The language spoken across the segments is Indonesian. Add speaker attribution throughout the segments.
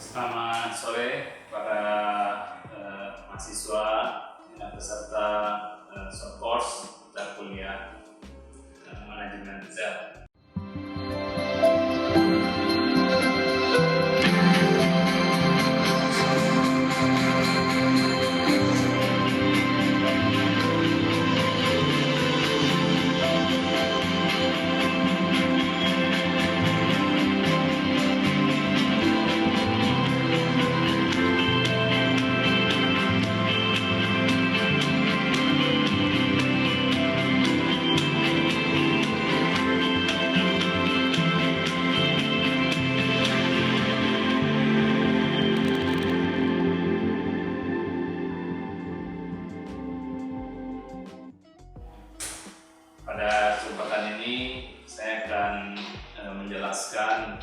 Speaker 1: Selamat sore para mahasiswa dan peserta short course dan kuliah manajemen retail. Pada kesempatan ini saya akan menjelaskan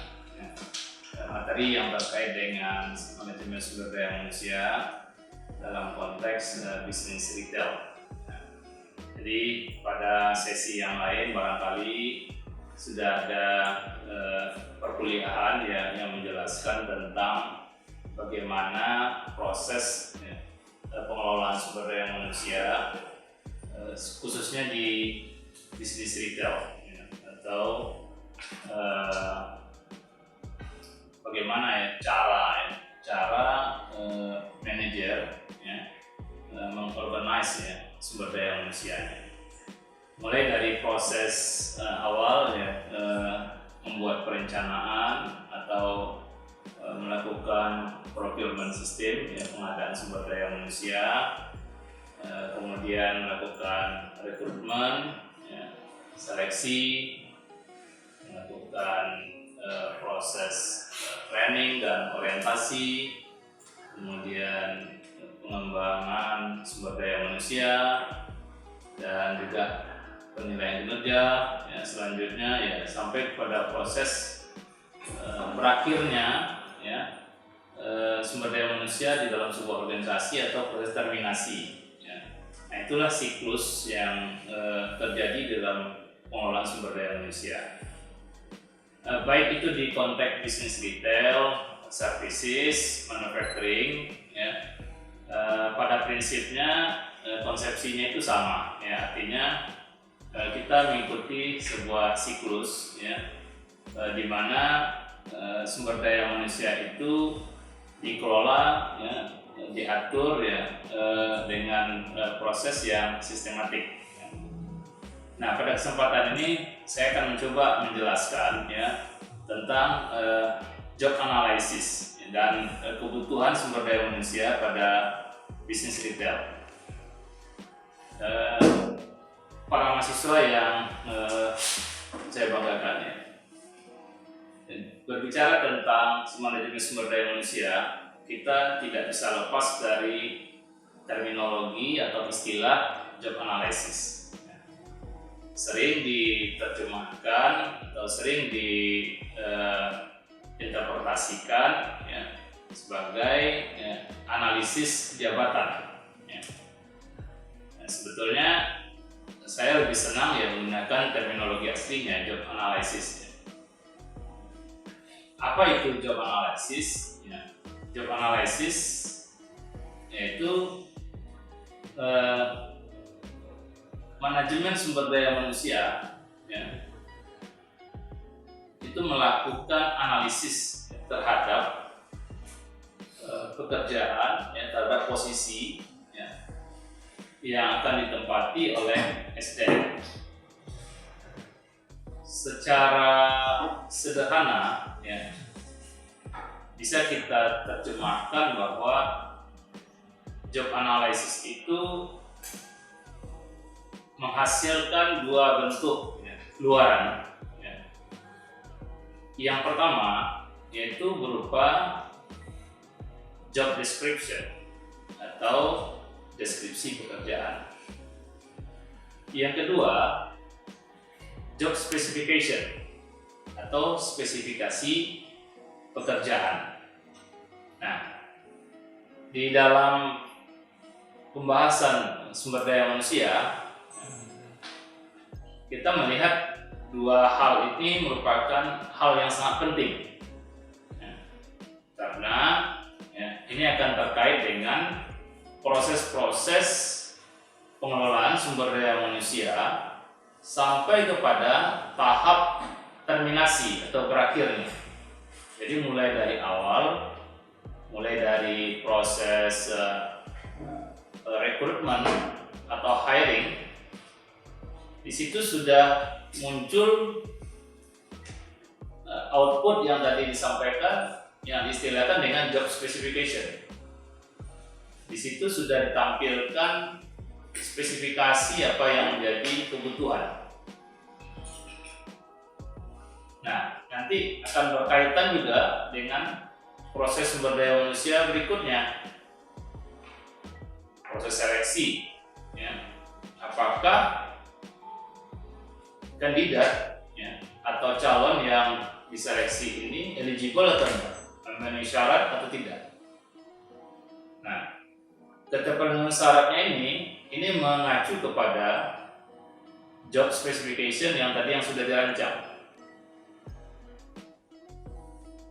Speaker 1: materi yang terkait dengan manajemen sumber daya manusia dalam konteks bisnis retail. Jadi pada sesi yang lain barangkali sudah ada perkuliahan yang menjelaskan tentang bagaimana proses pengelolaan sumber daya manusia khususnya di bisnis retail atau bagaimana cara manajer mengorganize sumber daya manusianya, mulai dari proses awal membuat perencanaan atau melakukan procurement system pengadaan sumber daya manusia, kemudian melakukan rekrutmen, seleksi, melakukan proses training dan orientasi, kemudian pengembangan sumber daya manusia, dan juga penilaian kinerja. Selanjutnya sampai pada proses berakhirnya sumber daya manusia di dalam sebuah organisasi atau proses terminasi. Nah, itulah siklus yang terjadi dalam pengelolaan sumber daya manusia. Baik itu di konteks bisnis retail, services, manufacturing, pada prinsipnya konsepsinya itu sama. Artinya kita mengikuti sebuah siklus, di mana sumber daya manusia itu dikelola, diatur dengan proses yang sistematik. Nah, pada kesempatan ini saya akan mencoba menjelaskan tentang job analysis dan kebutuhan sumber daya manusia pada bisnis retail. Para mahasiswa yang saya banggakan, berbicara tentang manajemen sumber daya manusia, kita tidak bisa lepas dari terminologi atau istilah job analysis. Sering diterjemahkan atau sering diinterpretasikan sebagai analisis jabatan. Nah, sebetulnya saya lebih senang menggunakan terminologi aslinya, job analysis. Apa itu job analysis? Job analysis yaitu manajemen sumber daya manusia itu melakukan analisis terhadap pekerjaan, terhadap posisi yang akan ditempati oleh SDM. Secara sederhana bisa kita terjemahkan bahwa job analysis itu menghasilkan dua bentuk luaran. Yang pertama yaitu berupa job description atau deskripsi pekerjaan. Yang kedua, job specification atau spesifikasi pekerjaan. Nah, di dalam pembahasan sumber daya manusia, kita melihat dua hal ini merupakan hal yang sangat penting, karena ini akan terkait dengan proses-proses pengelolaan sumber daya manusia sampai kepada tahap terminasi atau berakhirnya. Jadi mulai dari awal, mulai dari proses rekrutmen atau hiring, di situ sudah muncul output yang tadi disampaikan, yang diistilahkan dengan job specification. Di situ sudah ditampilkan spesifikasi apa yang menjadi kebutuhan. Nah, nanti akan berkaitan juga dengan proses sumber daya manusia berikutnya, proses seleksi. Ya. Apakah kandidat atau calon yang diseleksi ini eligible atau tidak, memenuhi syarat atau tidak. Nah, keterpenuhan syaratnya ini mengacu kepada job specification yang tadi yang sudah dirancang.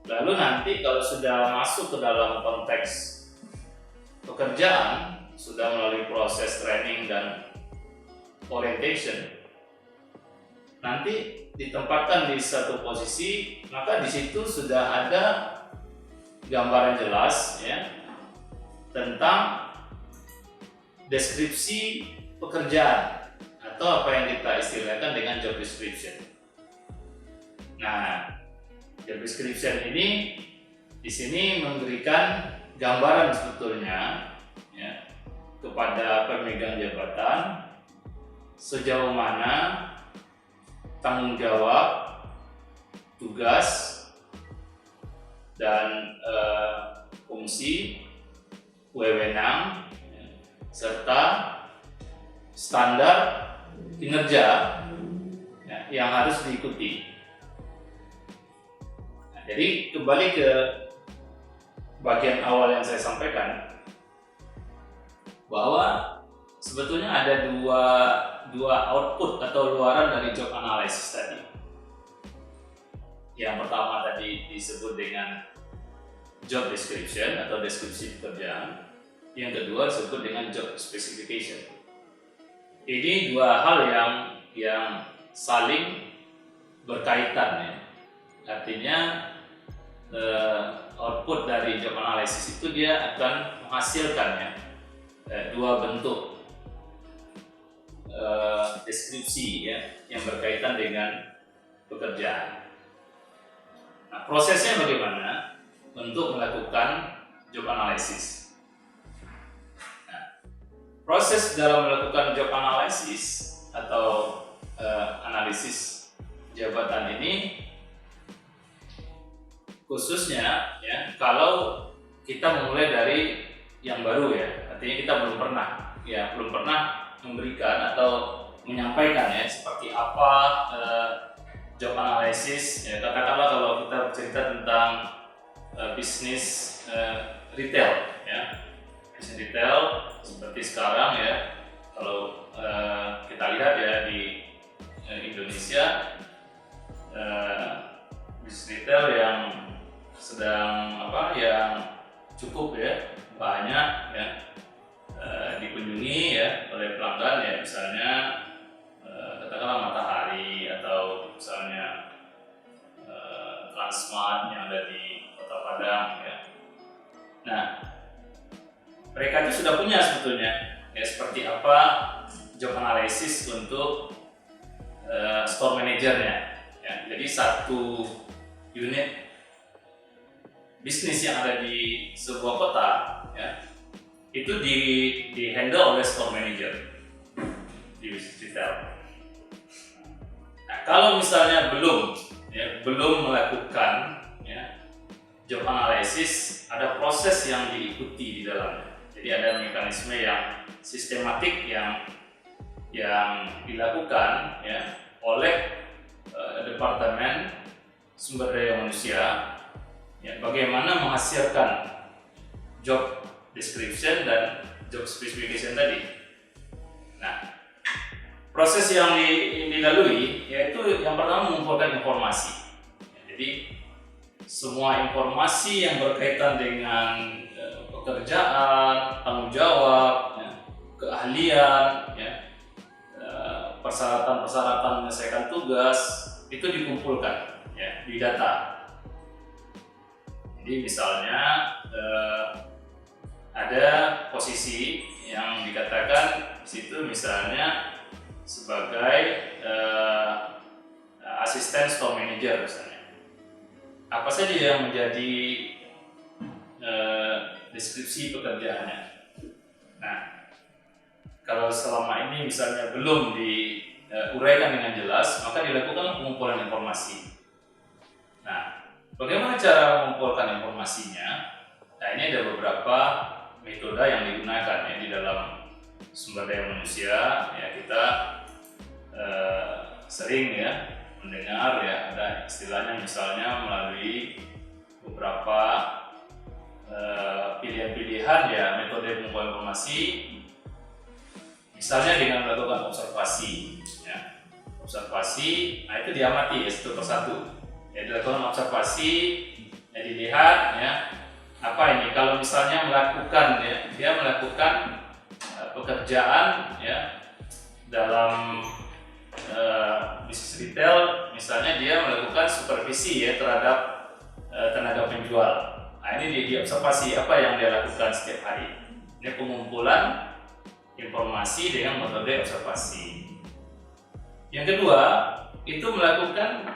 Speaker 1: Lalu nanti kalau sudah masuk ke dalam konteks pekerjaan, sudah melalui proses training dan orientation, nanti ditempatkan di satu posisi, maka di situ sudah ada gambaran jelas ya tentang deskripsi pekerjaan atau apa yang kita istilahkan dengan job description. Nah, job description ini di sini memberikan gambaran sebetulnya ya, kepada pemegang jabatan sejauh mana tanggung jawab, tugas, dan fungsi, wewenang, serta standar kinerja ya, yang harus diikuti. Nah, jadi kembali ke bagian awal yang saya sampaikan, bahwa sebetulnya ada dua output atau luaran dari job analysis tadi. Yang pertama tadi disebut dengan job description atau deskripsi pekerjaan. Yang kedua disebut dengan job specification. Ini dua hal yang saling berkaitan ya. Artinya output dari job analysis itu dia akan menghasilkan ya dua bentuk deskripsi ya yang berkaitan dengan pekerjaan. Nah, prosesnya bagaimana untuk melakukan job analysis? Nah, proses dalam melakukan job analysis atau analisis jabatan ini khususnya ya kalau kita memulai dari yang baru ya, artinya kita belum pernah memberikan atau menyampaikan ya seperti apa job analysis ya, katakanlah kalau kita bercerita tentang bisnis retail ya, bisnis retail seperti sekarang ya, kalau kita lihat ya di Indonesia bisnis retail yang sedang yang cukup ya banyak ya dikunjungi ya oleh pelanggan ya, misalnya katakanlah Matahari atau misalnya Transmart yang ada di Kota Padang ya. Nah, mereka itu sudah punya sebetulnya ya seperti apa job analysis untuk store manajernya ya. Jadi satu unit bisnis yang ada di sebuah kota ya itu di handle oleh store manager di bisnis retail. Nah, kalau misalnya belum melakukan ya, job analysis, ada proses yang diikuti di dalamnya. Jadi ada mekanisme yang sistematik yang dilakukan ya oleh Departemen Sumber Daya Manusia ya, bagaimana menghasilkan job description dan job specification tadi. Nah, proses yang dilalui yaitu yang pertama mengumpulkan informasi. Jadi semua informasi yang berkaitan dengan pekerjaan, tanggung jawab, ya, keahlian, ya, persyaratan-persyaratan menyelesaikan tugas itu dikumpulkan, ya, di data. Jadi misalnya ada posisi yang dikatakan di situ misalnya sebagai asisten store manager misalnya. Apa saja yang menjadi deskripsi pekerjaannya. Nah, kalau selama ini misalnya belum diuraikan dengan jelas, maka dilakukan pengumpulan informasi. Nah, bagaimana cara mengumpulkan informasinya? Nah, ini ada beberapa metode yang digunakan ya di dalam sumber daya manusia. Ya, kita sering ya mendengar ya ada istilahnya misalnya melalui beberapa pilihan-pilihan ya metode pengumpulan informasi. Misalnya dengan melakukan observasi, ya. Observasi, nah itu diamati ya satu persatu. Ya dilakukan observasi, ya dilihat ya apa ini. Kalau misalnya melakukan ya dia melakukan pekerjaan ya dalam bisnis retail, misalnya dia melakukan supervisi ya terhadap tenaga penjual. Nah ini diobservasi apa yang dia lakukan setiap hari. Ini pengumpulan informasi dengan metode observasi. Yang kedua, itu melakukan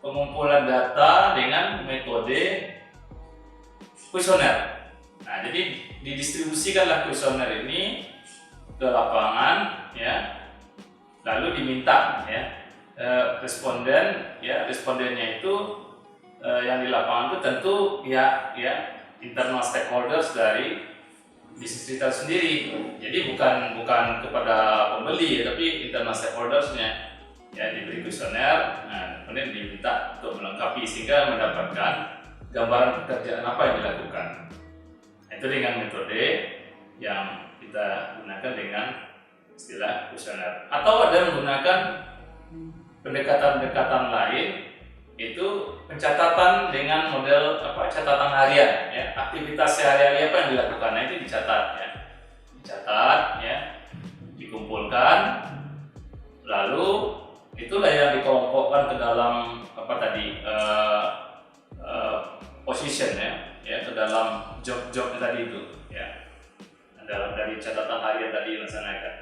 Speaker 1: pengumpulan data dengan metode kuesioner. Nah, jadi didistribusikanlah kuesioner ini ke lapangan, ya, lalu diminta, ya, respondennya itu yang di lapangan itu tentu ya internal stakeholders dari bisnis retail sendiri. Jadi bukan kepada pembeli ya, tapi internal stakeholdersnya ya diberi kuesioner, nah, kemudian diminta untuk melengkapi sehingga mendapatkan gambaran pekerjaan apa yang dilakukan. Itu dengan metode yang kita gunakan dengan istilah kuesioner. Atau ada menggunakan pendekatan-pendekatan lain, itu pencatatan dengan model catatan harian ya, aktivitas sehari-hari apa yang dilakukan. Nah, itu dicatat ya, dikumpulkan, lalu itulah yang dikelompokkan ke dalam position ya, ke dalam job tadi itu ya, dalam dari catatan harian tadi dilaksanakan.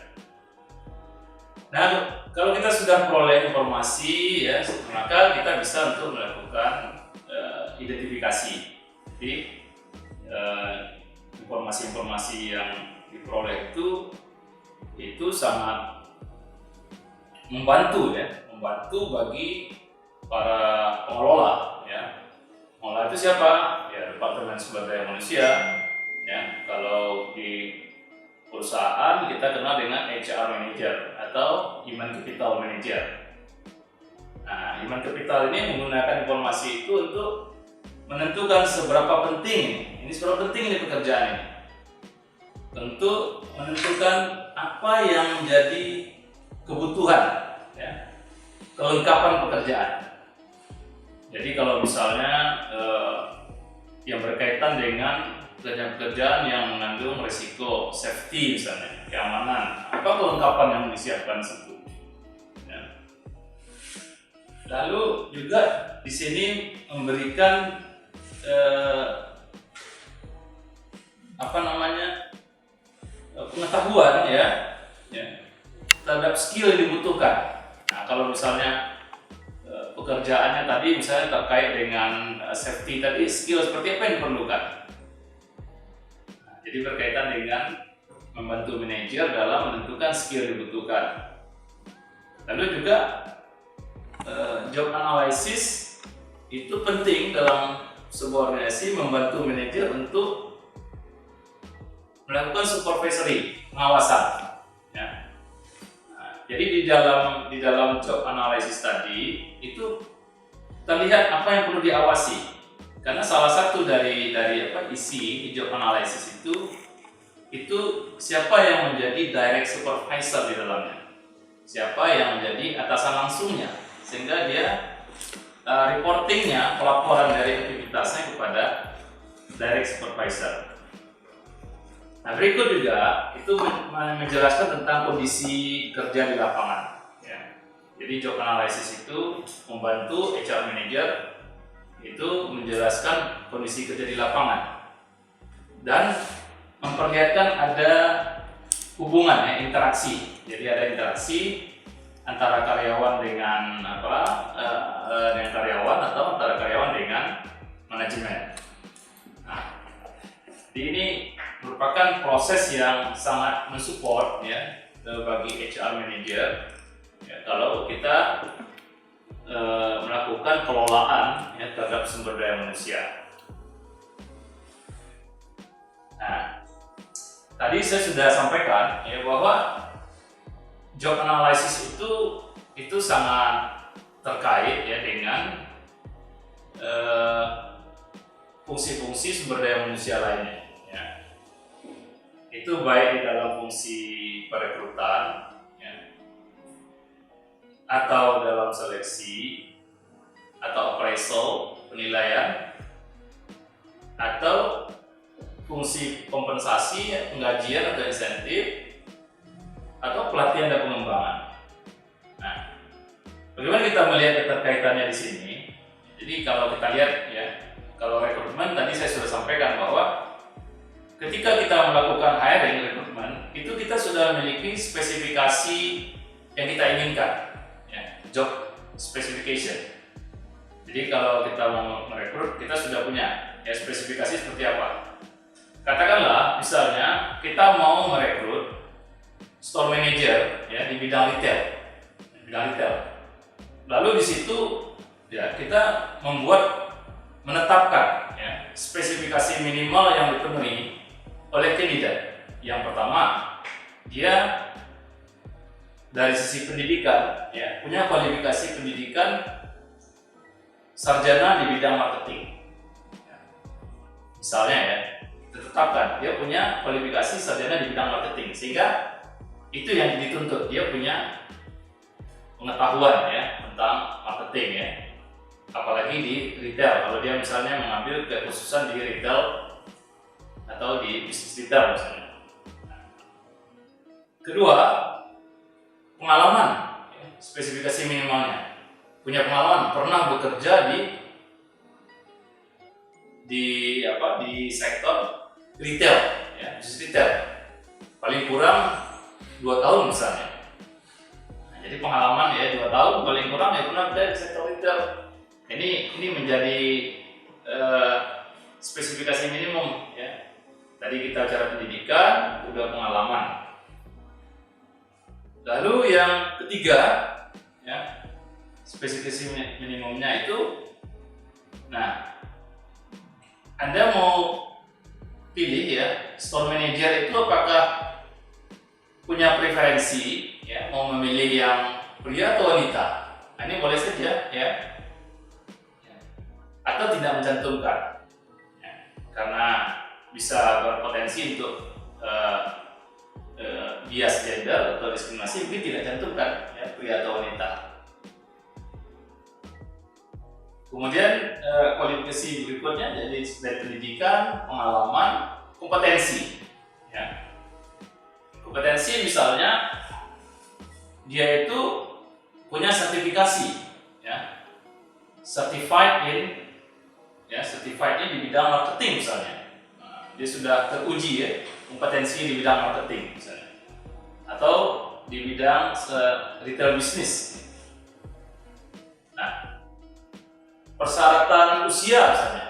Speaker 1: Nah, kalau kita sudah peroleh informasi ya, maka kita bisa untuk melakukan identifikasi. Jadi informasi-informasi yang diperoleh itu sangat membantu bagi para pengelola ya. Pengelola itu siapa? Ya, Departemen Sumber Daya Manusia ya. Kalau di perusahaan kita kenal dengan HR Manager atau Human Capital Manager. Nah, Human Capital ini menggunakan informasi itu untuk menentukan seberapa penting ini pekerjaan ini. Tentu menentukan apa yang menjadi kebutuhan ya, kelengkapan pekerjaan. Jadi kalau misalnya yang berkaitan dengan pekerjaan yang mengandung risiko safety misalnya, keamanan, apa kelengkapan yang disiapkan situ. Ya. Lalu juga di sini memberikan pengetahuan ya terhadap skill yang dibutuhkan. Nah, kalau misalnya pekerjaannya tadi misalnya terkait dengan safety tadi, skill seperti apa yang diperlukan. Jadi berkaitan dengan membantu manajer dalam menentukan skill yang dibutuhkan. Lalu juga job analysis itu penting dalam sebuah organisasi, membantu manajer untuk melakukan supervisory, pengawasan. Ya. Nah, jadi di dalam job analysis tadi itu terlihat apa yang perlu diawasi. Karena salah satu dari isi job analysis itu siapa yang menjadi direct supervisor di dalamnya, siapa yang menjadi atasan langsungnya, sehingga dia reportingnya, pelaporan dari aktivitasnya kepada direct supervisor. Nah, berikut juga itu menjelaskan tentang kondisi kerja di lapangan. Ya. Jadi job analysis itu membantu HR manager itu menjelaskan kondisi kerja di lapangan dan memperlihatkan ada hubungan, ya, interaksi. Jadi ada interaksi antara karyawan dengan dengan karyawan atau antara karyawan dengan manajemen. Nah, ini merupakan proses yang sangat mensupport, ya, bagi HR manager, ya, kalau kita melakukan kelolaan, ya, terhadap sumber daya manusia. Nah, tadi saya sudah sampaikan, ya, bahwa job analysis itu sangat terkait, ya, dengan fungsi-fungsi sumber daya manusia lainnya. Ya. Itu baik di dalam fungsi perekrutan, ya, atau dalam seleksi, atau appraisal, penilaian, atau fungsi kompensasi, ya, penggajian atau insentif, atau pelatihan dan pengembangan. Nah, bagaimana kita melihat keterkaitannya di sini? Jadi kalau kita lihat, ya, kalau rekrutmen tadi saya sudah sampaikan bahwa ketika kita melakukan hiring rekrutmen, itu kita sudah memiliki spesifikasi yang kita inginkan, ya, job specification. Jadi kalau kita mau merekrut, kita sudah punya, ya, spesifikasi seperti apa. Katakanlah misalnya kita mau merekrut store manager, ya, di bidang retail. Lalu di situ, ya, kita menetapkan, ya, spesifikasi minimal yang dipenuhi oleh kandidat. Yang pertama, dia dari sisi pendidikan, ya, punya kualifikasi pendidikan sarjana di bidang marketing. Misalnya, ya, kita tetapkan dia punya kualifikasi sarjana di bidang marketing, sehingga itu yang dituntut, dia punya pengetahuan, ya, tentang marketing, ya, apalagi di retail. Kalau dia misalnya mengambil kekhususan di retail atau di bisnis retail misalnya. Kedua, pengalaman, ya, spesifikasi minimalnya. Punya pengalaman, pernah bekerja di sektor retail, ya, bisnis retail. Paling kurang 2 tahun misalnya. Nah, jadi pengalaman, ya, 2 tahun paling kurang, ya, pernah ada di sektor retail. Ini menjadi spesifikasi minimum, ya. Tadi kita bicara pendidikan, udah pengalaman. Lalu yang ketiga, ya, spesifikasi minimumnya itu, nah, Anda mau pilih, ya, store manager itu apakah punya preferensi, ya, mau memilih yang pria atau wanita. Nah, ini boleh saja, ya, atau tidak mencantumkan, ya, karena bisa berpotensi untuk bias gender atau diskriminasi, mungkin tidak cantumkan, ya, pria atau wanita. Kemudian kualifikasi berikutnya jadi dari pendidikan, pengalaman, kompetensi, ya. Kompetensi misalnya dia itu punya sertifikasi, ya, certified di bidang marketing misalnya. Nah, dia sudah teruji, ya, kompetensi di bidang marketing misalnya, atau di bidang retail bisnis. Nah, persyaratan usia misalnya.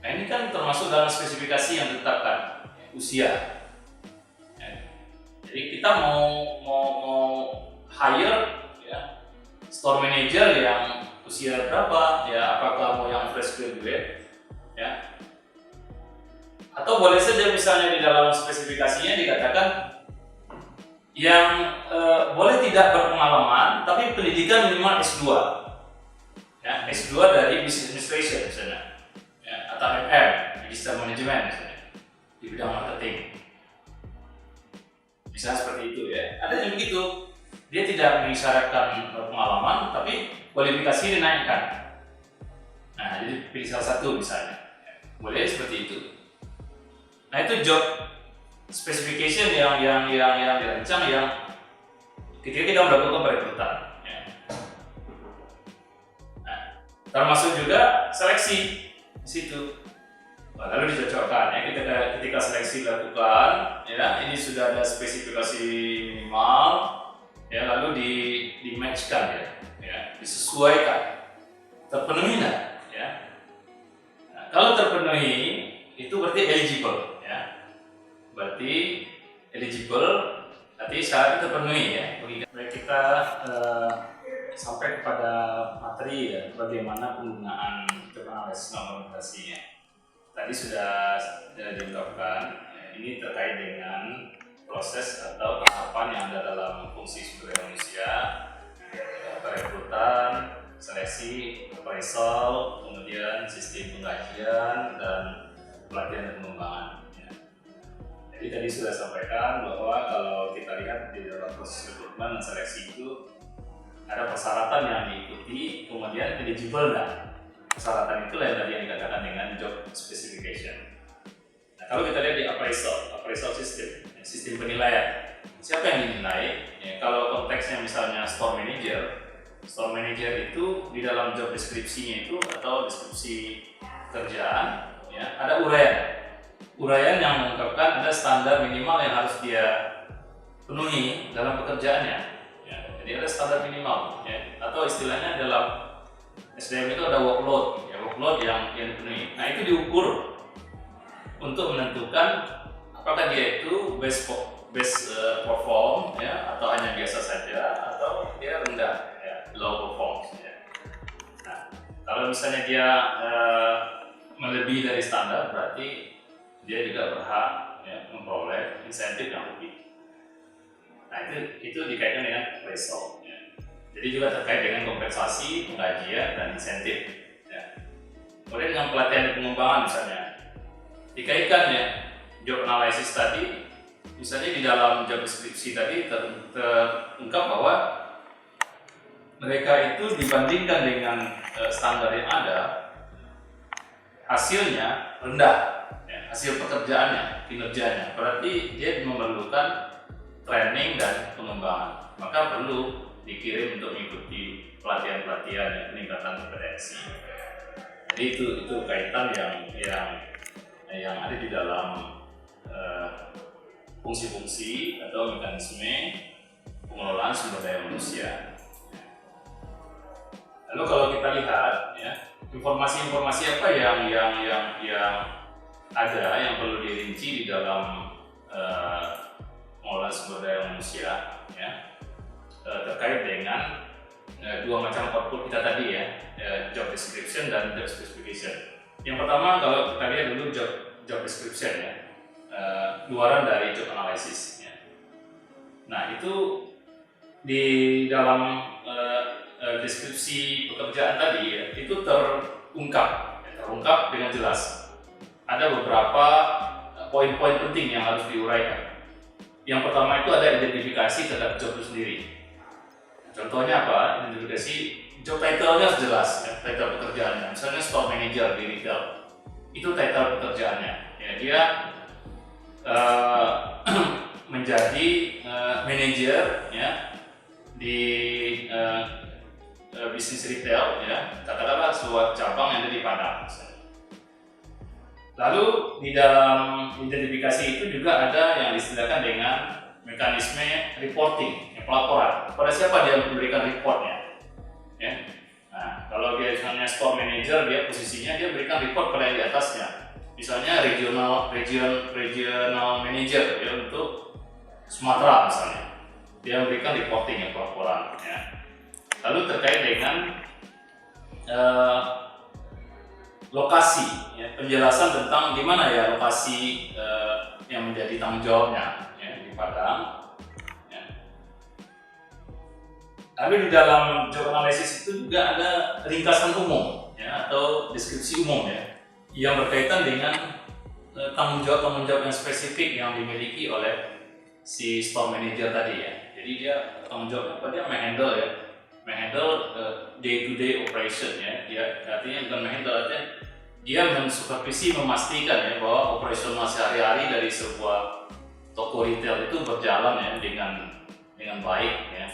Speaker 1: Nah, ini kan termasuk dalam spesifikasi yang ditetapkan, ya, usia. Ya. Jadi kita mau hire, ya, store manager yang usia berapa, ya, apakah mau yang fresh graduate, ya, atau boleh saja misalnya di dalam spesifikasinya dikatakan yang boleh tidak berpengalaman tapi pendidikan minimal S2, ya, S2 dari Business Administration misalnya, ya, atau MM, Digital Management misalnya, di bidang marketing, misalnya seperti itu, ya. Ada yang begitu, dia tidak mengisyaratkan pengalaman tapi kualifikasi dinaikkan. Nah, jadi pilih salah satu misalnya. boleh seperti itu. Nah itu job specification yang dirancang yang ketika kita melakukan perekrutan. Ya. Nah, termasuk juga seleksi di situ. Lalu dicocokkan ya ketika seleksi dilakukan, ya ini sudah ada spesifikasi minimal, ya lalu di matchkan ya, disesuaikan, terpenuhi nggak? Ya. Nah, kalau terpenuhi itu berarti eligible, ya. Berarti eligible, berarti syaratnya terpenuhi ya. Baik kita sampai kepada materi ya, bagaimana penggunaan job analysis implementasinya. Tadi sudah diungkapkan, ya, ini terkait dengan proses atau tahapan yang ada dalam fungsi sumber daya manusia, perekrutan, seleksi, appraisal, kemudian sistem pengkajian dan pelatihan dan pengembangan. Ya. Jadi tadi sudah sampaikan bahwa kalau kita lihat di dalam proses rekrutmen dan seleksi itu ada persyaratan yang diikuti, kemudian eligible nggak? Persyaratan itu yang tadi yang dikatakan dengan job specification. Nah, kalau kita lihat di appraisal sistem penilaian, siapa yang dinilai? Ya, kalau konteksnya misalnya store manager itu di dalam job deskripsinya itu atau deskripsi kerjaan, ya, ada uraian yang mengungkapkan ada standar minimal yang harus dia penuhi dalam pekerjaannya. Ya, jadi ada standar minimal, ya, atau istilahnya dalam SDM itu ada workload yang dipenuhi. Nah itu diukur untuk menentukan apakah dia itu best perform, ya, atau hanya biasa saja, atau dia rendah, ya, low perform. Ya. Nah kalau misalnya dia melebihi dari standar, berarti dia juga berhak, ya, memperoleh insentif yang lebih. Nah itu dikaitkan dengan appraisal. Jadi juga terkait dengan kompensasi, penggajian, dan insentif. Ya. Kemudian dengan pelatihan dan pengembangan misalnya, dikaitkan ya job analysis tadi, misalnya di dalam job deskripsi tadi terungkap bahwa mereka itu dibandingkan dengan standar yang ada, hasilnya rendah, ya, hasil pekerjaannya, kinerjanya. Berarti dia memerlukan training dan pengembangan. Maka perlu dikirim untuk mengikuti pelatihan-pelatihan yang peningkatan kompetensi. Jadi itu kaitan yang ada di dalam fungsi-fungsi atau mekanisme pengelolaan sumber daya manusia. Lalu kalau kita lihat, ya, informasi-informasi apa yang ada yang perlu dirinci di dalam pengelolaan sumber daya manusia, ya. Terkait dengan dua macam output kita tadi ya, job description dan job specification. Yang pertama kalau kita lihat dulu job description ya, luaran dari job analysis ya. Nah itu di dalam deskripsi pekerjaan tadi ya, itu terungkap dengan jelas. Ada beberapa poin-poin penting yang harus diuraikan. Yang pertama itu ada identifikasi terhadap job itu sendiri. Contohnya apa? Identifikasi job title-nya harus jelas, ya, title pekerjaannya. Misalnya store manager di retail, itu title pekerjaannya. Ya, dia menjadi manager ya di bisnis retail, ya, katakanlah sebuah cabang yang ada di Padang. Lalu di dalam identifikasi itu juga ada yang disediakan dengan mekanisme reporting, pelaporan. Pada siapa dia memberikan reportnya? Ya. Nah, kalau dia misalnya store manager, dia posisinya dia berikan report pada yang di atasnya. Misalnya regional manager ya untuk Sumatera misalnya, dia memberikan reporting pelaporan. Ya. Lalu terkait dengan lokasi, ya, penjelasan tentang di mana ya lokasi yang menjadi tanggung jawabnya, ya, di Padang. Ya. Lalu di dalam job analysis itu juga ada ringkasan umum, ya, atau deskripsi umum ya, yang berkaitan dengan tanggung jawab yang spesifik yang dimiliki oleh si store manager tadi ya. Jadi dia tanggung jawab apa, dia menghandle day to day operation ya. Dia artinya bukan menghandle, artinya dia mensupervisi, memastikan ya bahwa operasional sehari-hari dari sebuah toko retail itu berjalan ya dengan baik ya,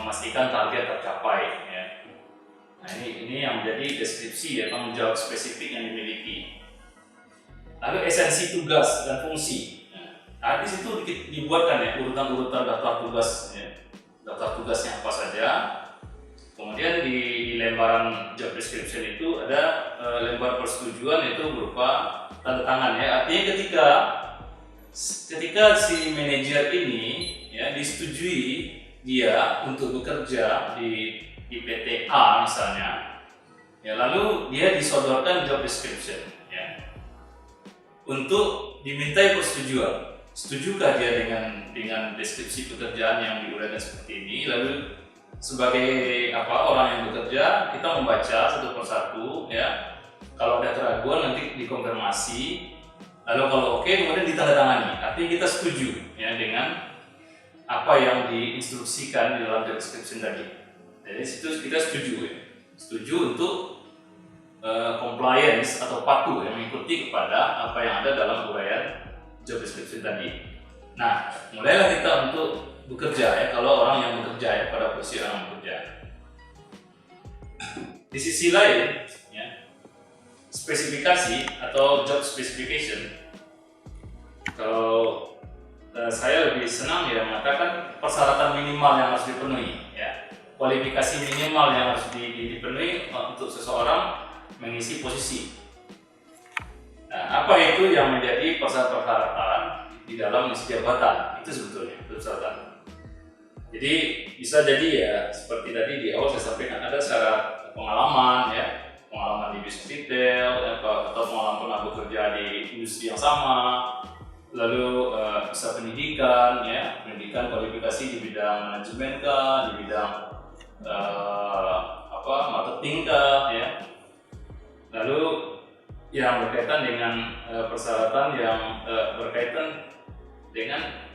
Speaker 1: memastikan target tercapai ya. Nah ini yang menjadi deskripsi ya, tanggung jawab spesifik yang dimiliki. Lalu esensi tugas dan fungsi. Nah, di situ dibuatkan ya urutan-urutan daftar tugas ya. Daftar tugasnya apa saja. Kemudian di lembaran job description itu ada lembar persetujuan, itu berupa tanda tangan ya. Artinya ketika si manajer ini ya disetujui dia untuk bekerja di PT A misalnya, ya lalu dia disodorkan job description ya untuk dimintai persetujuan. Setujukah dia dengan deskripsi pekerjaan yang diuraikan seperti ini? Lalu sebagai orang yang bekerja, kita membaca satu persatu ya. Kalau ada keraguan nanti dikonfirmasi. Lalu kalau oke, kemudian ditandatangani. Artinya kita setuju ya dengan apa yang diinstruksikan di dalam job description tadi. Jadi situ kita setuju ya. Setuju untuk compliance atau patuh yang mengikuti kepada apa yang ada dalam uraian job description tadi. Nah, mulailah kita untuk bekerja ya, kalau orang yang bekerja ya, pada posisi orang bekerja. Di sisi lain, ya, spesifikasi atau job specification, kalau saya lebih senang ya mengatakan persyaratan minimal yang harus dipenuhi, ya, kualifikasi minimal yang harus dipenuhi untuk seseorang mengisi posisi. Nah, apa itu yang menjadi persyaratan di dalam mengisi jabatan? Itu sebetulnya persyaratan. Jadi bisa jadi ya seperti tadi di awal saya sampaikan, ada syarat pengalaman ya, pengalaman di bisnis retail ya, atau pengalaman pernah bekerja di industri yang sama, lalu bisa pendidikan ya, pendidikan kualifikasi di bidang manajemen kah, di bidang marketing kah ya, lalu yang berkaitan dengan persyaratan yang berkaitan dengan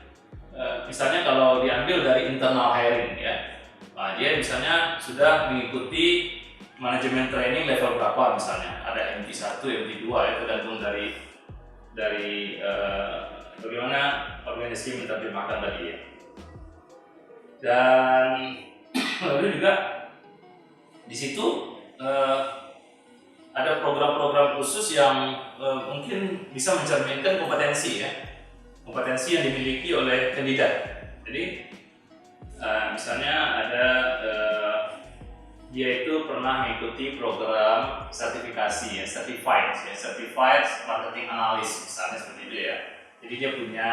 Speaker 1: misalnya kalau diambil dari internal hiring ya, nah, dia misalnya sudah mengikuti manajemen training level berapa, misalnya ada MT1, MT2 ya, tergantung dari bagaimana organisasi menerjemahkan tadi ya. Dan lalu juga di situ ada program-program khusus yang mungkin bisa mencerminkan kompetensi ya, kompetensi yang dimiliki oleh kandidat. Jadi misalnya ada dia itu pernah mengikuti program sertifikasi ya, certified marketing analyst misalnya, seperti itu ya. Jadi dia punya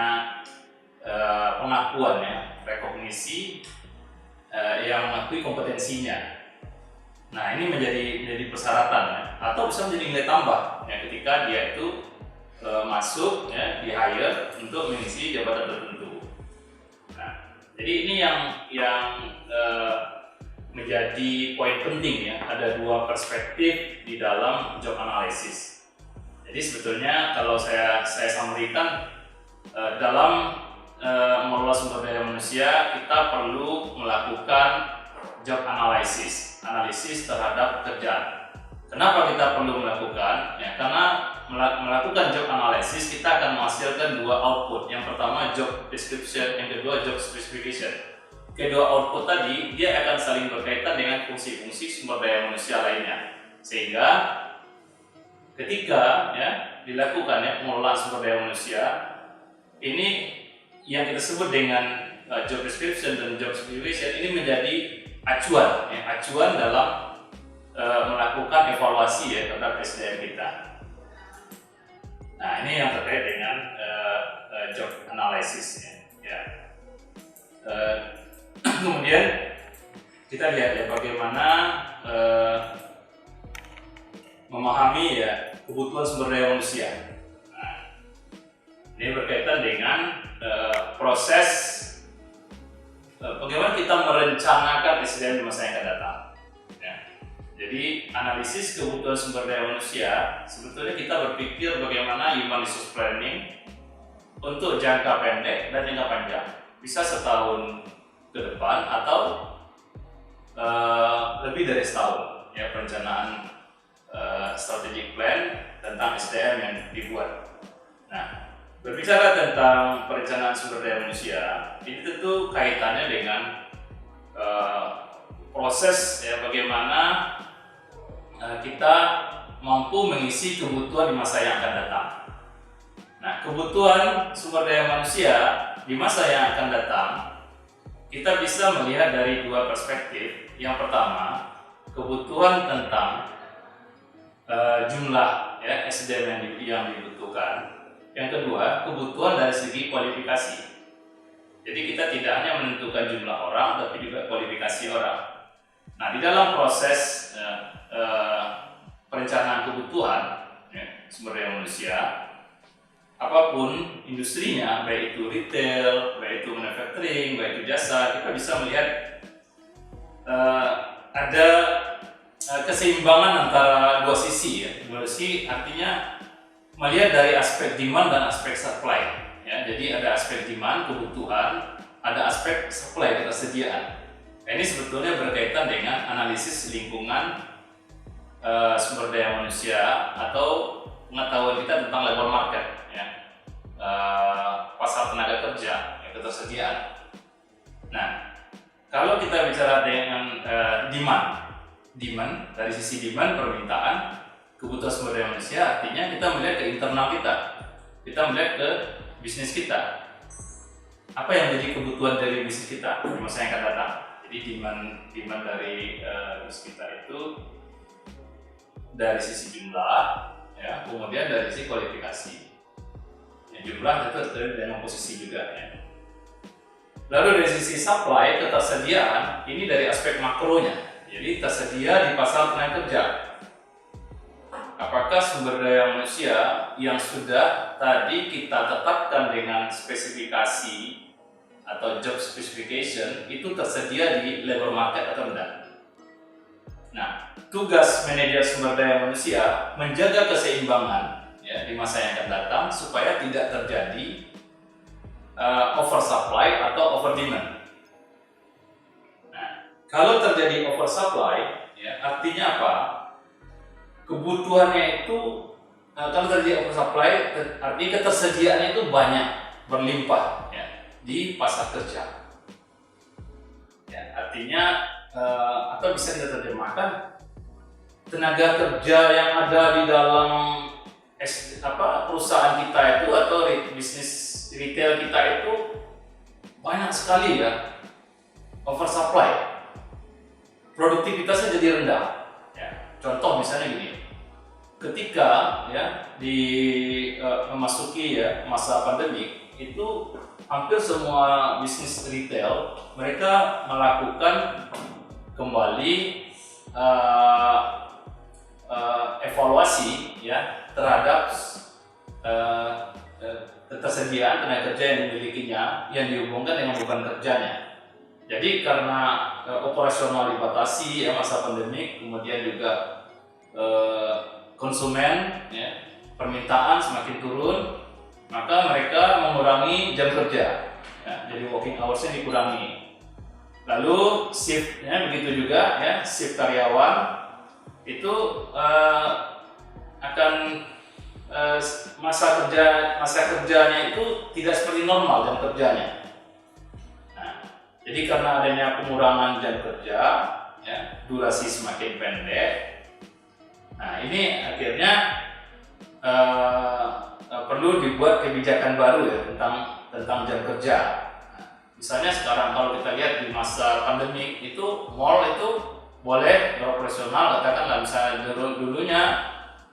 Speaker 1: pengakuan ya, rekognisi yang mengakui kompetensinya. Nah, ini menjadi persyaratan ya, atau bisa menjadi nilai tambah ya ketika dia itu masuk ya, di hire untuk mengisi jabatan tertentu. Nah, jadi ini yang menjadi poin penting ya. Ada dua perspektif di dalam job analysis. Jadi sebetulnya kalau saya summary-kan dalam mengelola sumber daya manusia, kita perlu melakukan job analysis terhadap pekerjaan. Kenapa kita perlu melakukan? Ya, karena melakukan job analysis kita akan menghasilkan dua output. Yang pertama job description, yang kedua job specification. Kedua output tadi dia akan saling berkaitan dengan fungsi-fungsi sumber daya manusia lainnya. Sehingga ketika ya dilakukan ya pengelolaan sumber daya manusia, ini yang kita sebut dengan job description dan job specification ini menjadi acuan ya, acuan dalam melakukan evaluasi ya terhadap SDM kita. Nah, ini yang terkait dengan job analysis ya. Kemudian kita lihat ya bagaimana memahami ya kebutuhan sumber daya manusia. Nah, ini berkaitan dengan proses bagaimana kita merencanakan SDM di masa yang akan datang. Ya. Jadi analisis kebutuhan sumber daya manusia, sebetulnya kita berpikir bagaimana human resource planning untuk jangka pendek dan jangka panjang, bisa setahun ke depan atau lebih dari setahun ya perencanaan strategic plan tentang SDM yang dibuat. Nah, berbicara tentang perencanaan sumber daya manusia, ini tentu kaitannya dengan proses ya bagaimana kita mampu mengisi kebutuhan di masa yang akan datang. Nah, kebutuhan sumber daya manusia di masa yang akan datang, kita bisa melihat dari dua perspektif. Yang pertama, kebutuhan tentang jumlah ya, SDM yang dibutuhkan. Yang kedua, kebutuhan dari segi kualifikasi. Jadi kita tidak hanya menentukan jumlah orang, tapi juga kualifikasi orang. Nah, di dalam proses perencanaan kebutuhan ya, sumber daya manusia, apapun industrinya, baik itu retail, baik itu manufacturing, baik itu jasa, kita bisa melihat ada keseimbangan antara dua sisi ya. Dua sisi artinya melihat dari aspek demand dan aspek supply ya. Jadi ada aspek demand, kebutuhan, ada aspek supply, ketersediaan. Nah, ini sebetulnya berkaitan dengan analisis lingkungan sumber daya manusia atau pengetahuan kita tentang labor market ya. Pasar tenaga kerja ya, ketersediaan. Nah, kalau kita bicara dengan demand dari sisi demand, permintaan, kebutuhan sumber daya manusia, artinya kita melihat ke internal kita melihat ke bisnis kita. Apa yang menjadi kebutuhan dari bisnis kita di masa yang akan datang? Jadi demand dari bisnis kita itu dari sisi jumlah, ya, kemudian dari sisi kualifikasi. Ya, jumlah itu terkait dengan posisi juga. Ya. Lalu dari sisi supply, ketersediaan, ini dari aspek makronya. Jadi tersedia di pasar tenaga kerja. Apakah sumber daya manusia yang sudah tadi kita tetapkan dengan spesifikasi atau job specification itu tersedia di labor market atau tidak? Nah, tugas manajer sumber daya manusia menjaga keseimbangan ya, di masa yang akan datang supaya tidak terjadi oversupply atau over demand. Nah, kalau terjadi oversupply, ya, artinya apa? Kebutuhannya itu kalau terjadi oversupply, artinya ketersediaannya itu banyak, berlimpah ya, di pasar kerja. Ya, artinya atau bisa kita terjemahkan tenaga kerja yang ada di dalam perusahaan kita itu atau bisnis retail kita itu banyak sekali ya, oversupply, produktivitasnya jadi rendah. Ya, contoh misalnya gini, ketika ya memasuki ya masa pandemi itu hampir semua bisnis retail mereka melakukan kembali evaluasi ya terhadap ketersediaan tenaga kerja yang dimilikinya yang dihubungkan dengan beban kerjanya. Jadi karena operasional dibatasi ya masa pandemi, kemudian juga konsumen ya, permintaan semakin turun, maka mereka mengurangi jam kerja ya, jadi working hours-nya dikurangi. Lalu shift-nya begitu juga ya, shift karyawan itu akan masa kerjanya itu tidak seperti normal jam kerjanya. Nah, jadi karena adanya pengurangan jam kerja ya, durasi semakin pendek. Nah, ini akhirnya perlu dibuat kebijakan baru ya tentang jam kerja. Misalnya sekarang kalau kita lihat di masa pandemi itu mall itu boleh beroperasional, katakanlah misalnya dulunya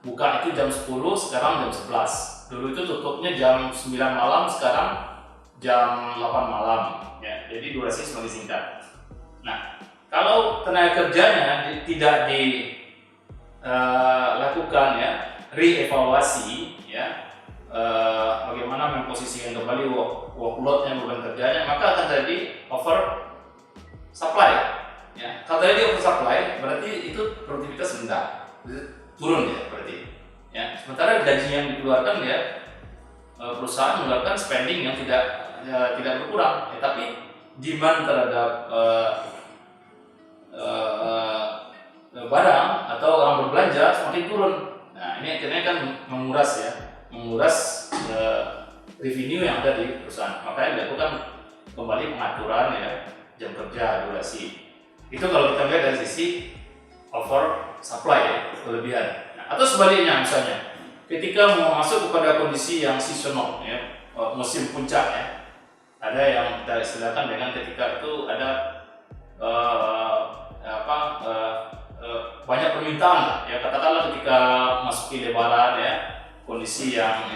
Speaker 1: buka itu jam 10, sekarang jam 11. Dulu itu tutupnya jam 9 malam, sekarang jam 8 malam ya. Jadi durasi semakin singkat. Nah, kalau tenaga kerjanya tidak dilakukan ya reevaluasi ya, bagaimana memposisikan kembali workload-nya, beban kerjanya, maka akan terjadi over supply. Ya, kalau terjadi over supply berarti itu produktivitas rendah, turun ya berarti. Ya, sementara gaji yang dikeluarkan ya perusahaan mengeluarkan spending yang tidak berkurang, ya, tapi demand terhadap barang atau orang berbelanja semakin turun. Nah, ini akhirnya kan menguras revenue yang ada di perusahaan. Makanya dilakukan kembali pengaturan ya jam kerja, durasi. Itu kalau kita lihat dari sisi over supply ya, kelebihan. Nah, atau sebaliknya misalnya, ketika mau masuk kepada kondisi yang seasonal ya, musim puncak ya, ada yang kita istilahkan dengan ketika itu ada banyak permintaan lah ya, katakanlah ketika masuki lebaran ya, kondisi yang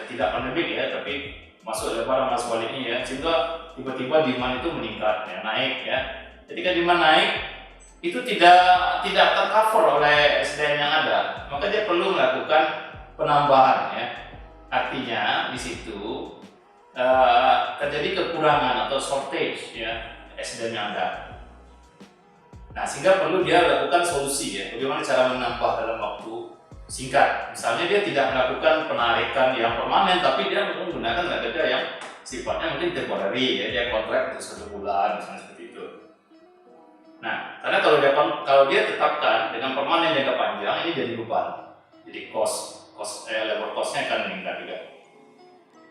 Speaker 1: tidak pandemik ya, tapi masuk lebaran mas sebaliknya ya, sehingga tiba-tiba demand itu meningkat ya, naik ya. Ketika demand naik itu tidak tercover oleh SDM yang ada, maka dia perlu melakukan penambahan ya. Artinya di situ terjadi kekurangan atau shortage ya SDM yang ada. Nah, sehingga perlu dia lakukan solusi ya, bagaimana cara menambah dalam waktu singkat. Misalnya dia tidak melakukan penarikan yang permanen, tapi dia menggunakan tenaga kerja yang sifatnya mungkin temporary ya, dia kontrak untuk 1 bulan misalnya seperti itu. Nah, karena kalau dia tetapkan dengan permanen jangka panjang, ini jadi beban, jadi labor cost-nya akan meningkat juga.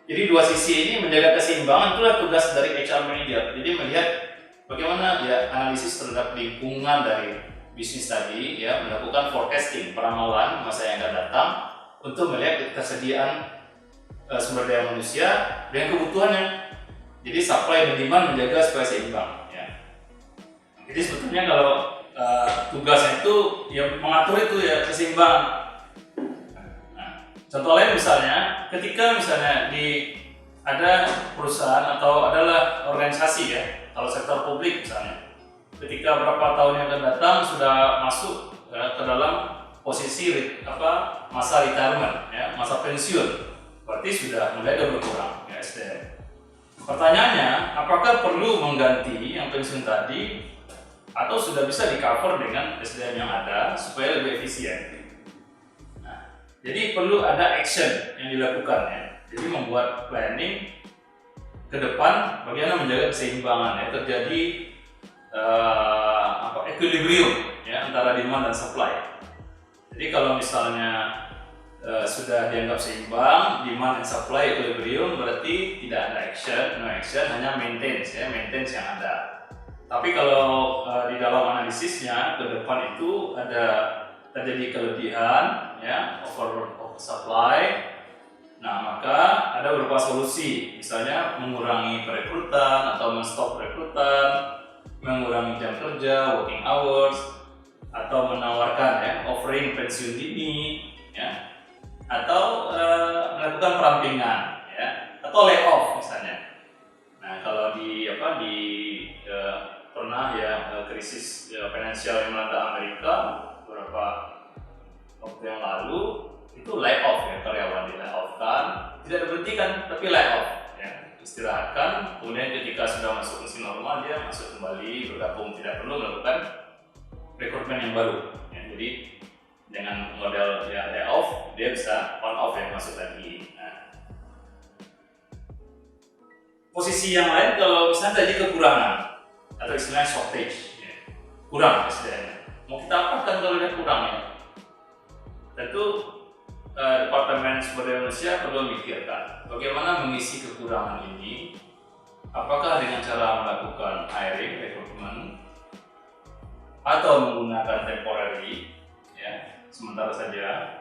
Speaker 1: Jadi dua sisi ini menjaga keseimbangan, itulah tugas dari HR manager. Jadi melihat bagaimana ya analisis terhadap lingkungan dari bisnis tadi ya, melakukan forecasting, peramalan masa yang akan datang untuk melihat ketersediaan sumber daya manusia dengan kebutuhannya. Jadi supply dan demand menjaga supaya seimbang ya. Jadi sebetulnya kalau tugasnya itu ya mengatur itu ya keseimbangan. Contoh lain misalnya, ketika misalnya ada perusahaan atau adalah organisasi ya, kalau sektor publik misalnya, ketika berapa tahun yang akan datang sudah masuk ke dalam posisi masa retirement ya, masa pensiun, berarti sudah mulai berkurang ya SDM. Pertanyaannya, apakah perlu mengganti yang pensiun tadi atau sudah bisa di cover dengan SDM yang ada supaya lebih efisien? Jadi perlu ada action yang dilakukan ya. Jadi membuat planning ke depan bagaimana menjaga keseimbangan ya, terjadi equilibrium ya antara demand dan supply. Jadi kalau misalnya sudah dianggap seimbang, demand dan supply equilibrium, berarti tidak ada no action, hanya maintenance yang ada. Tapi kalau di dalam analisisnya ke depan itu ada terjadi kelebihan ya, over supply. Nah, maka ada beberapa solusi, misalnya mengurangi perekrutan atau men-stop perekrutan, mengurangi jam kerja, working hours, atau menawarkan ya offering pensiun dini ya, atau melakukan perampingan ya, atau layoff misalnya. Nah, kalau pernah ya krisis finansial yang melanda Amerika beberapa waktu yang lalu, itu layoff ya, karyawan di layoff-kan, tidak diberhentikan tapi layoff ya, istirahatkan, kemudian ketika sudah masuk mesin normal dia masuk kembali bergabung, tidak perlu melakukan rekrutmen yang baru ya. Jadi dengan model ya layoff dia bisa on off ya, masuk lagi. Nah, posisi yang lain kalau misalnya tadi kekurangan atau istilahnya shortage ya, kurang SDM, mau kita apakan kalau dia kurang ya? Tentu Departemen Sumber Daya Manusia perlu memikirkan bagaimana mengisi kekurangan ini, apakah dengan cara melakukan hiring, rekrutmen, atau menggunakan temporary ya, sementara saja,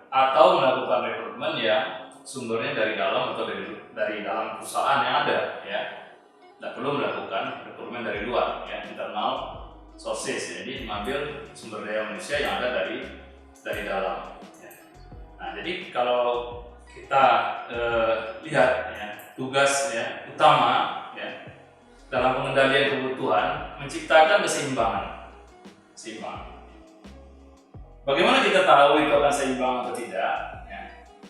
Speaker 1: atau melakukan rekrutmen yang sumbernya dari dalam atau dari dalam perusahaan yang ada ya. Tidak perlu melakukan rekrutmen dari luar ya, internal sources, jadi mengambil sumber daya manusia yang ada dari dalam ya. Nah, jadi kalau kita lihat ya, tugas ya utama ya dalam pengendalian kebutuhan menciptakan keseimbangan. Bagaimana kita tahu itu akan seimbang atau tidak ya?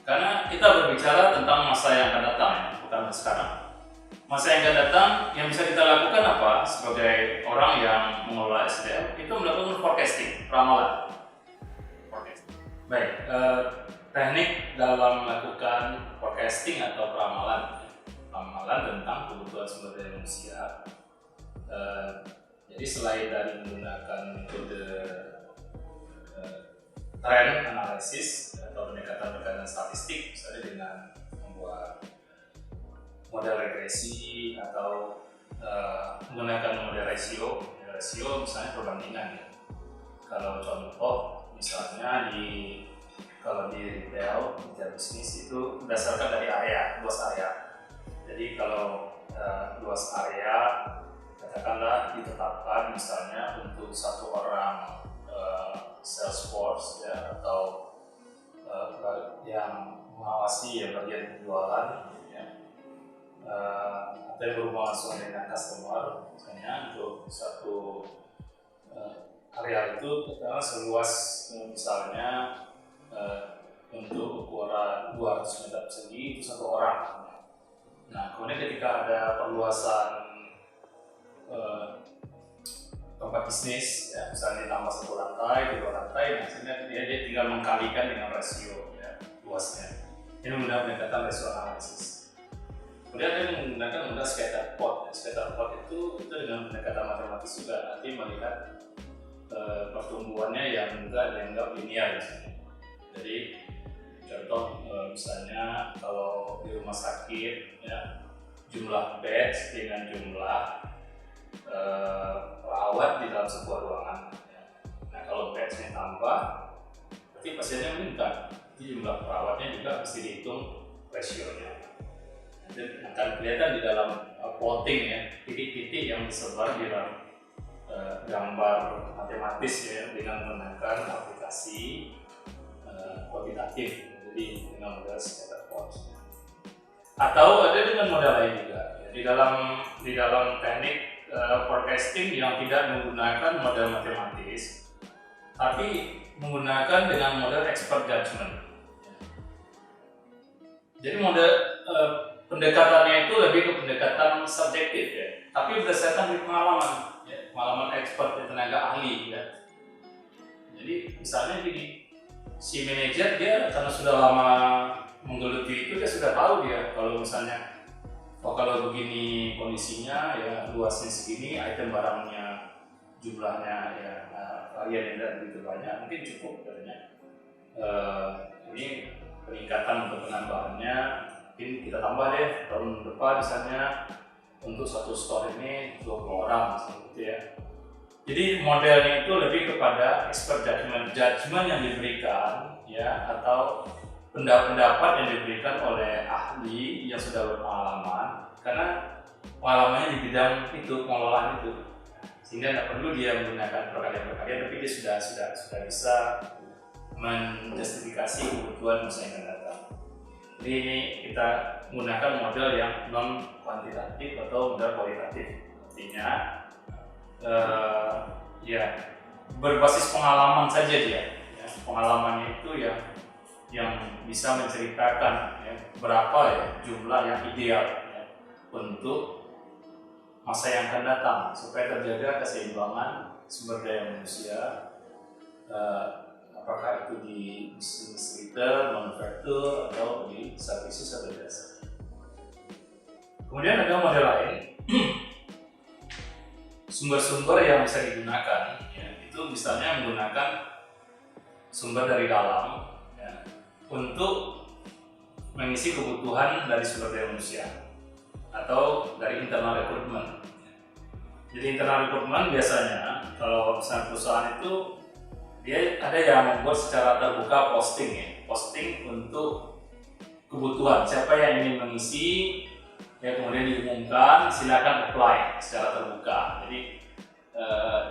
Speaker 1: Karena kita berbicara tentang masa yang akan datang ya, bukan sekarang. Masa yang akan datang yang bisa kita lakukan apa sebagai orang yang mengelola SDM, itu melakukan forecasting, ramalan. Baik, teknik dalam melakukan forecasting atau ramalan tentang kebutuhan sumber daya manusia. Jadi selain dari menggunakan metode trend analisis atau pendekatan statistik, misalnya dengan membuat model regresi atau menggunakan model rasio misalnya perbandingan ya. Kalau contoh misalnya kalau di retail bisnis itu berdasarkan dari luas area. Jadi kalau luas area katakanlah ditetapkan misalnya untuk satu orang sales force ya, atau yang mengawasi ya bagian penjualan ya, atau yang berhubungan langsung dengan customer, misalnya untuk satu area itu katakanlah seluas misalnya untuk ukuran 200 meter persegi itu satu orang. Nah kemudian ketika ada perluasan tempat bisnis ya, misalnya ditambah satu lantai, 2 lantai, nah sehingga dia tinggal mengkalikan dengan rasio ya, luasnya. Ini menggunakan pendekatan rasio analisis. Kemudian dia menggunakan model scatter plot. Scatter plot itu dengan pendekatan matematis juga, nanti melihat pertumbuhannya yang enggak dianggap linear misalnya. Jadi contoh misalnya kalau di rumah sakit ya, jumlah bed dengan jumlah perawat di dalam sebuah ruangan. Nah kalau bednya tambah, berarti pasiennya meningkat. Jadi jumlah perawatnya juga mesti dihitung rasionya. Nanti akan kelihatan di dalam plotting ya, titik-titik yang disebar di dalam gambar matematis ya, dengan menggunakan aplikasi kuantitatif. Jadi dengan model scatter plot. Atau ada dengan model lain juga ya, di dalam teknik forecasting yang tidak menggunakan model matematis, tapi menggunakan dengan model expert judgment. Jadi model pendekatannya itu lebih ke pendekatan subjektif ya, tapi berdasarkan pengalaman, ya, pengalaman expert, tenaga ahli ya. Jadi misalnya gini, si manajer dia karena sudah lama menggeluti itu, dia sudah tahu dia kalau misalnya kalau begini kondisinya ya, luasnya segini, item barangnya jumlahnya ya varian yang tidak begitu banyak, mungkin cukup katanya. Ini peningkatan untuk penambahannya mungkin kita tambah deh tahun depan misalnya untuk satu store ini 20 orang seperti ya. Jadi modelnya itu lebih kepada expert judgment yang diberikan ya, atau pendapat yang diberikan oleh ahli yang sudah berpengalaman, karena pengalamannya di bidang itu, pengelolaan itu, sehingga tidak perlu dia menggunakan perkalian, tapi dia sudah bisa menjustifikasi kebutuhan masa yang akan datang. Jadi ini kita menggunakan model yang non kuantitatif atau model kualitatif, artinya ya berbasis pengalaman saja dia ya, pengalamannya itu yang bisa menceritakan ya, berapa ya jumlah yang ideal ya, untuk masa yang akan datang supaya terjaga keseimbangan sumber daya manusia, apakah itu di bisnis retail, manufaktur, atau di services atau jasa. Kemudian ada model lain, sumber-sumber yang bisa digunakan ya, itu misalnya menggunakan sumber dari dalam untuk mengisi kebutuhan dari sumber daya manusia atau dari internal recruitment. Jadi internal recruitment biasanya kalau misalnya perusahaan itu dia ada yang membuat secara terbuka posting untuk kebutuhan siapa yang ingin mengisi ya, kemudian diumumkan silakan apply secara terbuka. Jadi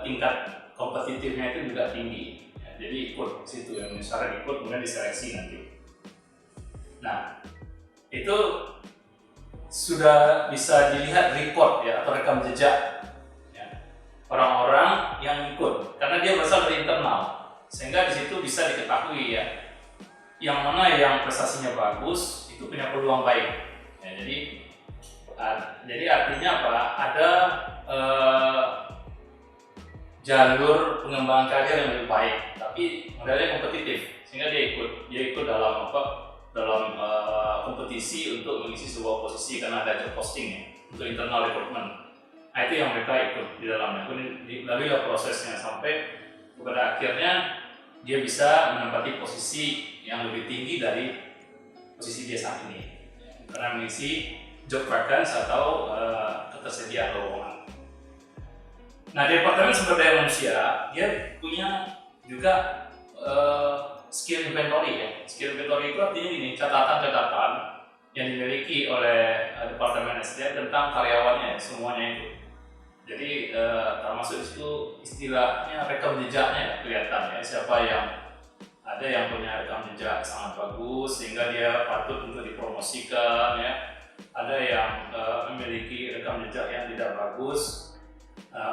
Speaker 1: tingkat kompetitifnya itu juga tinggi. Jadi ikut situ yang misalnya ikut kemudian diseleksi nanti. Nah itu sudah bisa dilihat report ya, atau rekam jejak ya, orang-orang yang ikut karena dia berasal dari internal, sehingga di situ bisa diketahui ya yang mana yang prestasinya bagus itu punya peluang baik ya. Jadi artinya apa? Ada jalur pengembangan karir yang lebih baik, tapi modelnya kompetitif, sehingga dia ikut dalam kompetisi untuk mengisi sebuah posisi karena ada job posting ya, untuk internal recruitment. Nah itu yang mereka ikut di dalamnya, lalu ya prosesnya sampai pada akhirnya dia bisa menempati posisi yang lebih tinggi dari posisi dia saat ini karena mengisi job vacance atau ketersediaan lowongan. Nah di Departemen Sumber Daya Manusia dia punya juga skill inventory ya. Skill inventory itu artinya ini catatan-catatan yang dimiliki oleh Departemen SDM tentang karyawannya semuanya itu. Jadi termasuk itu istilahnya rekam jejaknya ya, kelihatan ya siapa yang ada yang punya rekam jejak sangat bagus sehingga dia patut untuk dipromosikan ya. Ada yang memiliki rekam jejak yang tidak bagus.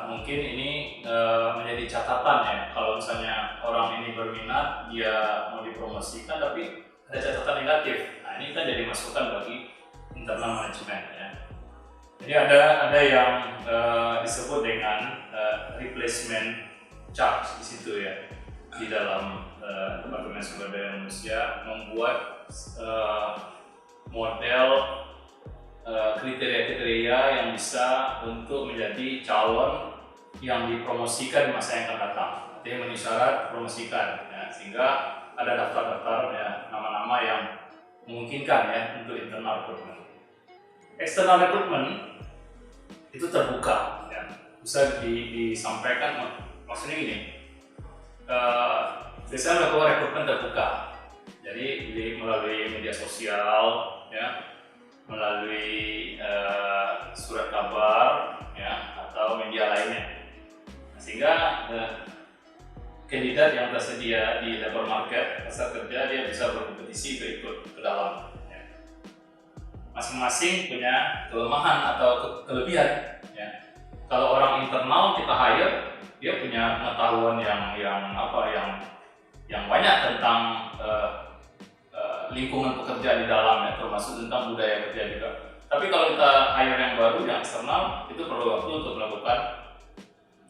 Speaker 1: Mungkin ini menjadi catatan ya kalau misalnya orang ini berminat dia mau dipromosikan tapi ada catatan negatif. Nah ini kan jadi masukan bagi internal manajemen ya. Jadi ada yang disebut dengan replacement charge di situ ya di dalam Departemen Sumber Daya Manusia membuat model kriteria-kriteria yang bisa untuk menjadi calon yang dipromosikan di masa yang akan datang. Artinya memenuhi syarat promosikan ya, sehingga ada daftar-daftar ya, nama-nama yang memungkinkan ya untuk internal recruitment. External recruitment itu terbuka ya. Bisa disampaikan maksudnya gini. Biasanya melakukan rekrutmen terbuka. Jadi melalui media sosial ya, melalui surat kabar ya atau media lainnya. Sehingga kandidat yang tersedia di labor market pasar kerja dia bisa berkompetisi untuk ikut ke dalam. Masing-masing punya kelemahan atau kelebihan ya. Kalau orang internal kita hire dia punya pengetahuan yang banyak tentang lingkungan pekerja di dalamnya termasuk tentang budaya kerja juga. Tapi kalau kita hire yang baru yang eksternal itu perlu waktu untuk melakukan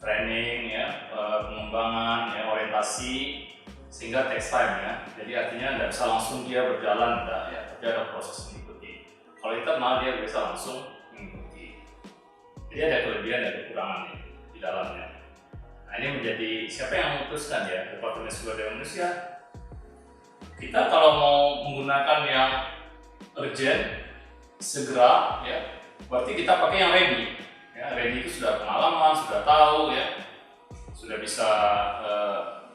Speaker 1: training ya, pengembangan ya, orientasi sehingga takes time ya. Jadi artinya tidak bisa langsung dia berjalan ya, tapi ada proses mengikuti. Kalau internal dia bisa langsung mengikuti. Jadi ada kelebihan dan kekurangan di dalamnya. Nah ini menjadi siapa yang memutuskan ya Departemen Sumber Daya Manusia. Kita kalau mau menggunakan yang urgent segera ya, berarti kita pakai yang ready. Ya, ready itu sudah pengalaman, sudah tahu ya, sudah bisa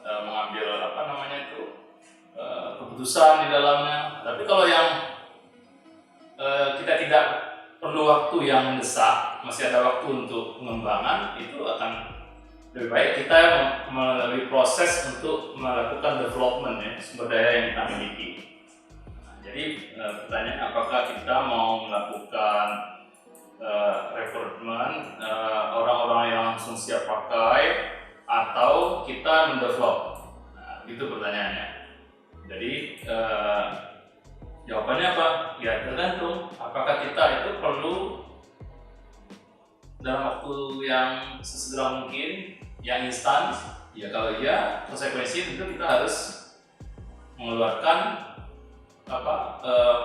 Speaker 1: mengambil keputusan di dalamnya. Tapi kalau yang kita tidak perlu waktu yang mendesak, masih ada waktu untuk pengembangan, itu akan lebih baik kita melalui proses untuk melakukan development ya, sumber daya yang kita miliki. Nah, jadi pertanyaan apakah kita mau melakukan rekrutmen orang-orang yang langsung siap pakai atau kita mendevelop? Nah, itu pertanyaannya. Jadi jawabannya apa? Ya tergantung apakah kita itu perlu dalam waktu yang sesegera mungkin, yang instan. Ya kalau iya, konsekuensi tentu kita harus mengeluarkan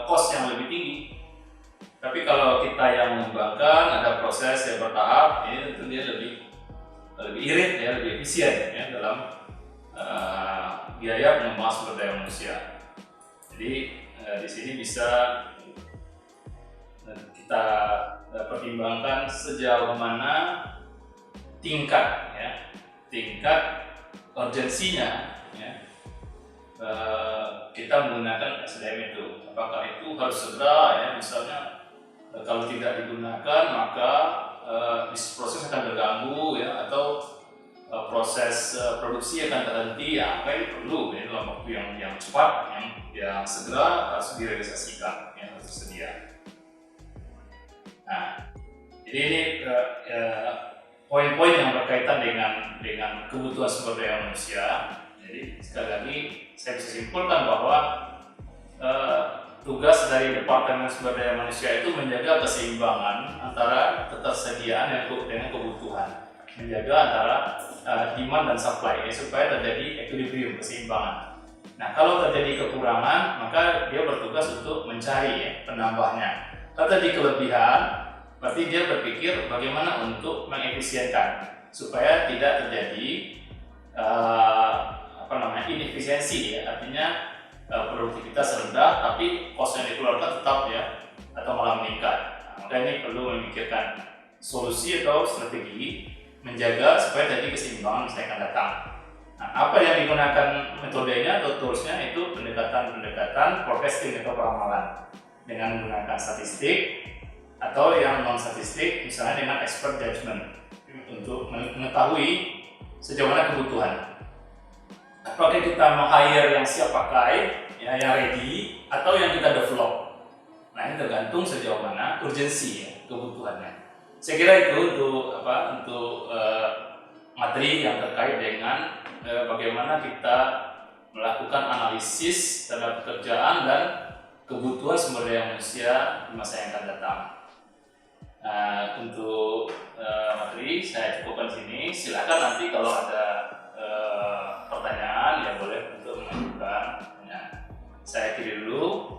Speaker 1: cost yang lebih tinggi. Tapi kalau kita yang mengembangkan, ada proses yang bertahap, ini tentu dia lebih irit ya, lebih efisien ya dalam biaya pengembangan sumber daya manusia. Jadi di sini bisa kita pertimbangkan sejauh mana tingkat urgensinya ya, kita menggunakan SDM itu. Apakah itu harus segera ya, misalnya kalau tidak digunakan maka proses akan terganggu ya, atau proses produksi akan terhenti ya, apa ini perlu ya, dalam waktu yang cepat yang segera harus direalisasikan yang harus tersedia. Nah, jadi ini poin-poin yang berkaitan dengan kebutuhan sumber daya manusia. Jadi sekali lagi saya bisa simpulkan bahwa tugas dari Departemen Sumber Daya Manusia itu menjaga keseimbangan antara ketersediaan dengan kebutuhan, menjaga antara demand dan supply supaya terjadi equilibrium, keseimbangan. Nah kalau terjadi kekurangan maka dia bertugas untuk mencari penambahnya. Kalau terjadi kelebihan Berarti dia berpikir bagaimana untuk mengefisienkan supaya tidak terjadi inefisiensi ya, artinya produktivitas rendah tapi cost yang dikeluarkan tetap ya atau malah meningkat. Maka ini perlu memikirkan solusi atau strategi menjaga supaya tadi keseimbangan masa akan datang. Nah, apa yang digunakan metodenya atau toolsnya itu pendekatan forecasting atau peramalan dengan menggunakan statistik atau yang non statistik, misalnya dengan expert judgment untuk mengetahui sejauh mana kebutuhan. Apakah kita mau hire yang siap pakai, ya, yang ready, atau yang kita develop. Nah, ini tergantung sejauh mana urgensi ya, kebutuhannya. Saya kira itu untuk materi yang terkait dengan bagaimana kita melakukan analisis terhadap pekerjaan dan kebutuhan sumber daya manusia di masa yang akan datang. Untuk materi saya cukupkan sini. Silakan nanti kalau ada pertanyaan ya boleh untuk mengajukan. Saya akhiri dulu.